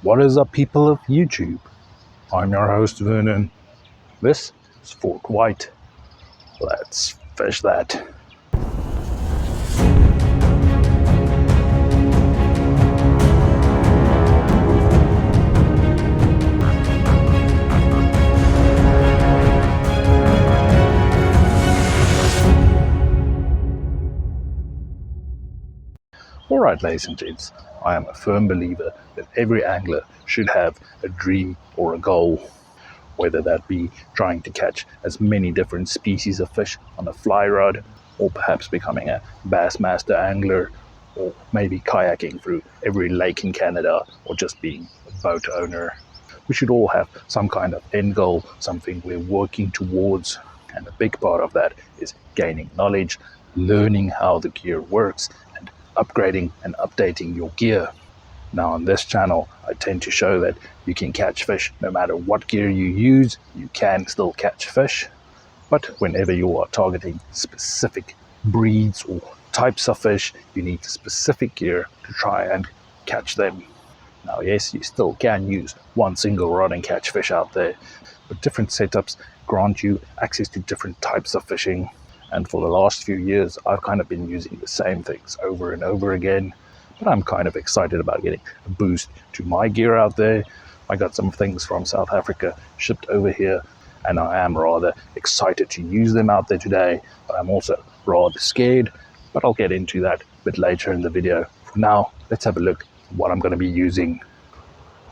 What is up, people of YouTube? I'm your host, Vernon. This is Fort Whyte. Let's fish that. Alright, ladies and gents, I am a firm believer that every angler should have a dream or a goal, whether that be trying to catch as many different species of fish on a fly rod, or perhaps becoming a bassmaster angler, or maybe kayaking through every lake in Canada, or just being a boat owner. We should all have some kind of end goal, something we're working towards, and a big part of that is gaining knowledge, learning how the gear works, and upgrading and updating your gear. Now on this channel, I tend to show that you can catch fish no matter what gear you use. You can still catch fish, but whenever you are targeting specific breeds or types of fish, you need specific gear to try and catch them. Now yes, you still can use one single rod and catch fish out there, but different setups grant you access to different types of fishing. And for the last few years, I've kind of been using the same things over and over again. But I'm kind of excited about getting a boost to my gear out there. I got some things from South Africa shipped over here, and I am rather excited to use them out there today. But I'm also rather scared, but I'll get into that a bit later in the video. For now, let's have a look at what I'm going to be using.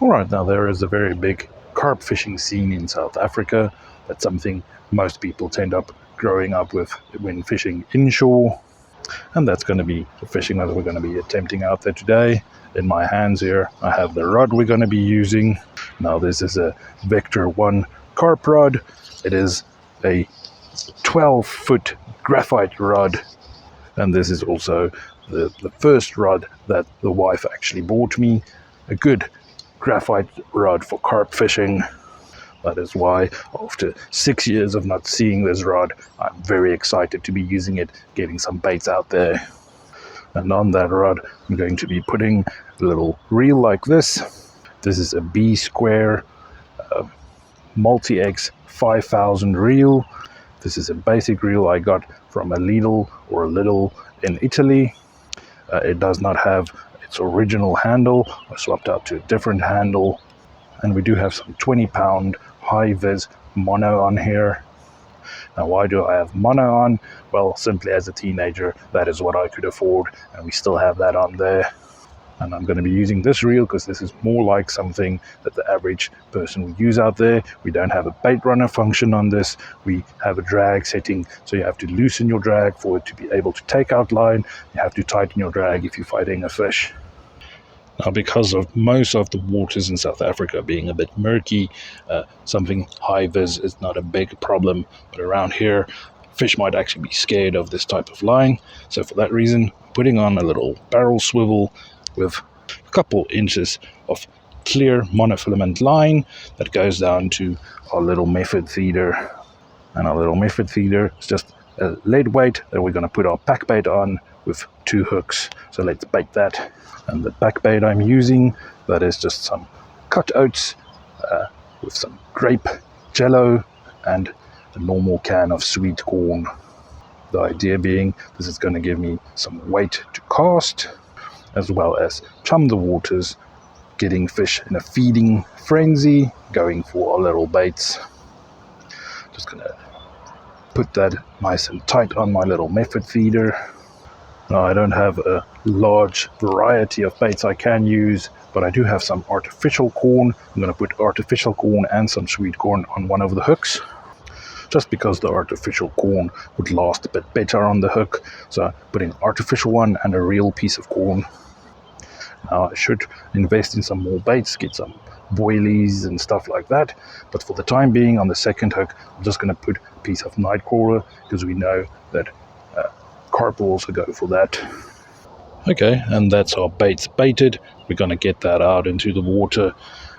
Alright, now there is a very big carp fishing scene in South Africa. That's something most people tend up growing up with when fishing inshore, and that's going to be the fishing that we're going to be attempting out there today. In my hands here I have the rod we're going to be using. Now this is a Vector 1 carp rod. It is a 12-foot graphite rod, and this is also the first rod that the wife actually bought me, a good graphite rod for carp fishing. That is why, after 6 years of not seeing this rod, I'm very excited to be using it, getting some baits out there. And on that rod, I'm going to be putting a little reel like this. This is a B Square Multi-X 5000 reel. This is a basic reel I got from a Lidl or a Lidl in Italy. It does not have its original handle. I swapped out to a different handle. And we do have some 20-pound high-vis mono on here. Now why do I have mono on? Well, simply as a teenager, that is what I could afford, and we still have that on there. And I'm going to be using this reel because this is more like something that the average person would use out there. We don't have a bait runner function on this. We have a drag setting, so you have to loosen your drag for it to be able to take out line. You have to tighten your drag if you're fighting a fish. Now, because of most of the waters in South Africa being a bit murky, something high-vis is not a big problem. But around here, fish might actually be scared of this type of line. So for that reason, putting on a little barrel swivel with a couple inches of clear monofilament line that goes down to our little method feeder. And our little method feeder is just a lead weight that we're going to put our pack bait on with 2 hooks. So let's bait that. And the back bait I'm using, that is just some cut oats with some grape jello and a normal can of sweet corn. The idea being this is going to give me some weight to cast, as well as chum the waters, getting fish in a feeding frenzy, going for our little baits. Just going to put that nice and tight on my little method feeder. Now, I don't have a large variety of baits I can use, but I do have some artificial corn. I'm going to put artificial corn and some sweet corn on one of the hooks, just because the artificial corn would last a bit better on the hook. So I'm putting artificial one and a real piece of corn. Now I should invest in some more baits, get some boilies and stuff like that. But for the time being, on the second hook, I'm just going to put a piece of nightcrawler, because we know that carp will also go for that. Okay, and that's our baits baited. We're going to get that out into the water.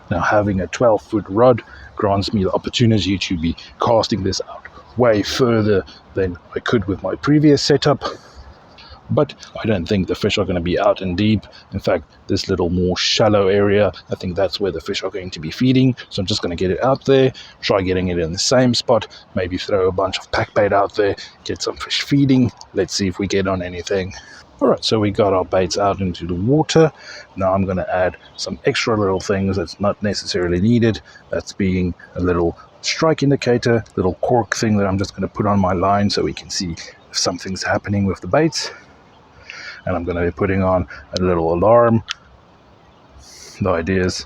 Now, having a 12-foot rod grants me the opportunity to be casting this out way further than I could with my previous setup. but I don't think the fish are going to be out and deep. In fact, this little more shallow area, I think that's where the fish are going to be feeding. So I'm just going to get it out there, try getting it in the same spot, maybe throw a bunch of pack bait out there, get some fish feeding. Let's see if we get on anything. Alright, so we got our baits out into the water. Now I'm going to add some extra little things that's not necessarily needed. That's being a little strike indicator, little cork thing that I'm just going to put on my line so we can see if something's happening with the baits. And I'm going to be putting on a little alarm. The idea is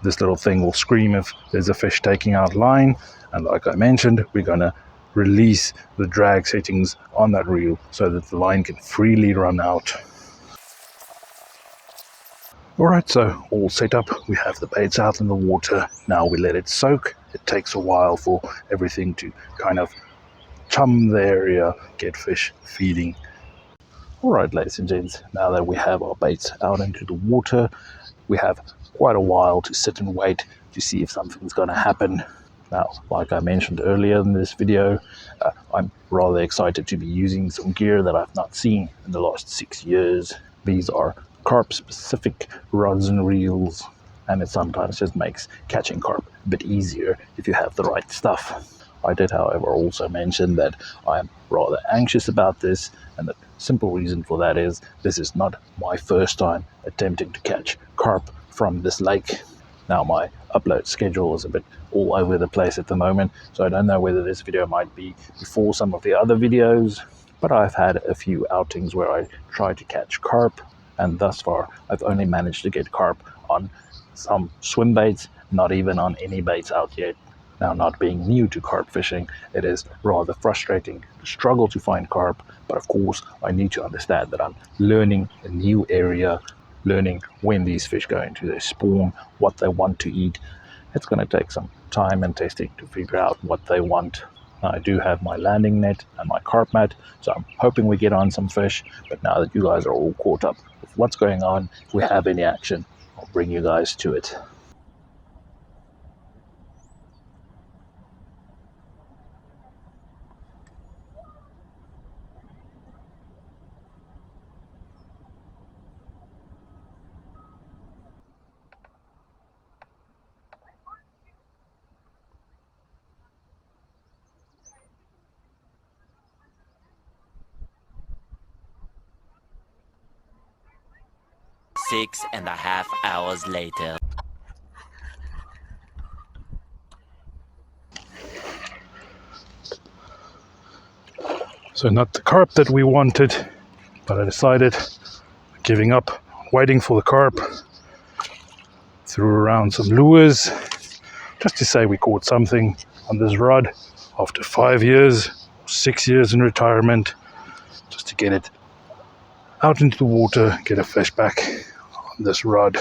this little thing will scream if there's a fish taking out line. And like I mentioned, we're going to release the drag settings on that reel so that the line can freely run out. Alright, so all set up. We have the baits out in the water. Now we let it soak. It takes a while for everything to kind of chum the area, get fish feeding. Alright, ladies and gents, now that we have our baits out into the water, we have quite a while to sit and wait to see if something's going to happen. Now, like I mentioned earlier in this video, I'm rather excited to be using some gear that I've not seen in the last 6 years. These are carp specific rods and reels, and it sometimes just makes catching carp a bit easier if you have the right stuff. I did, however, also mention that I'm rather anxious about this, and the simple reason for that is this is not my first time attempting to catch carp from this lake. Now my upload schedule is a bit all over the place at the moment, so I don't know whether this video might be before some of the other videos, but I've had a few outings where I try to catch carp, and thus far I've only managed to get carp on some swim baits, not even on any baits out yet. Now, not being new to carp fishing, it is rather frustrating to struggle to find carp, but of course I need to understand that I'm learning a new area, learning when these fish go into their spawn, what they want to eat. It's going to take some time and testing to figure out what they want. Now, I do have my landing net and my carp mat, so I'm hoping we get on some fish, but now that you guys are all caught up with what's going on, if we have any action, I'll bring you guys to it. Six and a half hours later. So not the carp that we wanted, but I decided, giving up, waiting for the carp, threw around some lures, just to say we caught something on this rod after 5 years, 6 years in retirement, just to get it out into the water, get a fish back on this rod.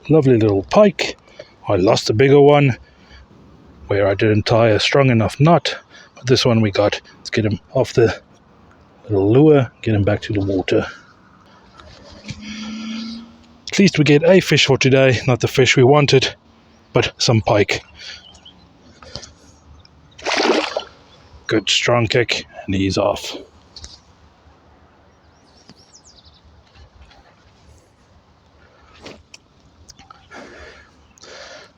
Lovely little pike. I lost a bigger one where I didn't tie a strong enough knot, but this one we got. Let's get him off the little lure, get him back to the water. At least we get a fish for today, not the fish we wanted, but some pike. Good strong kick, and he's off.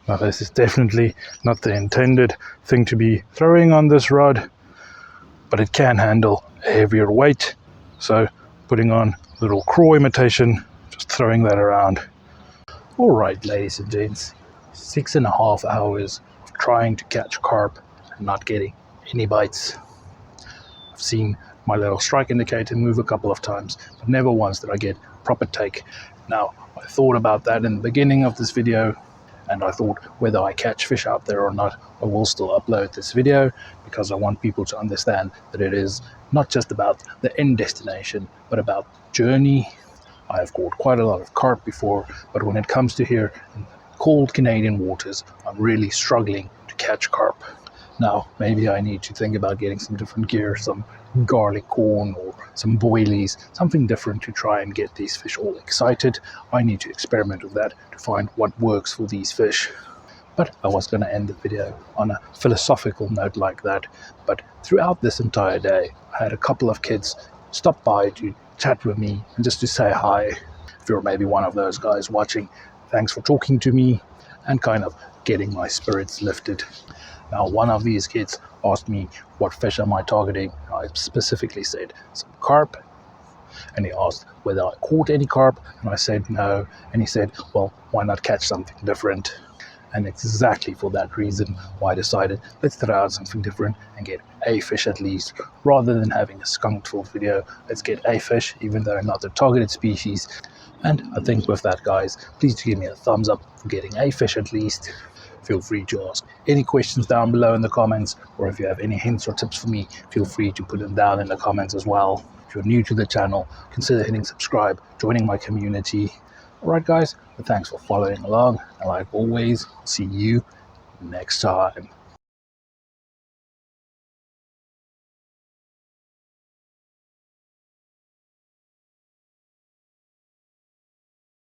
Now, this is definitely not the intended thing to be throwing on this rod, but it can handle a heavier weight. So putting on a little craw imitation, just throwing that around. Alright, ladies and gents, 6.5 hours of trying to catch carp and not getting any bites. I've seen my little strike indicator move a couple of times, but never once did I get a proper take. Now, I thought about that in the beginning of this video, and I thought whether I catch fish out there or not, I will still upload this video because I want people to understand that it is not just about the end destination, but about the journey. I have caught quite a lot of carp before, but when it comes to here in cold Canadian waters, I'm really struggling to catch carp. Now, maybe I need to think about getting some different gear, some garlic corn or some boilies, something different to try and get these fish all excited. I need to experiment with that to find what works for these fish. But I was going to end the video on a philosophical note like that. But throughout this entire day, I had a couple of kids stop by to chat with me and just to say hi. If you're maybe one of those guys watching, thanks for talking to me and kind of getting my spirits lifted. Now, one of these kids asked me, what fish am I targeting? I specifically said some carp. And he asked whether I caught any carp, and I said no. And he said, well, why not catch something different? And exactly for that reason why I decided, let's try out something different and get a fish at least. Rather than having a skunk-filled video, let's get a fish, even though not the targeted species. And I think with that, guys, please do give me a thumbs up for getting a fish at least. Feel free to ask any questions down below in the comments, or if you have any hints or tips for me, feel free to put them down in the comments as well. If you're new to the channel, consider hitting subscribe, joining my community. Alright guys, thanks for following along, and like always, see you next time.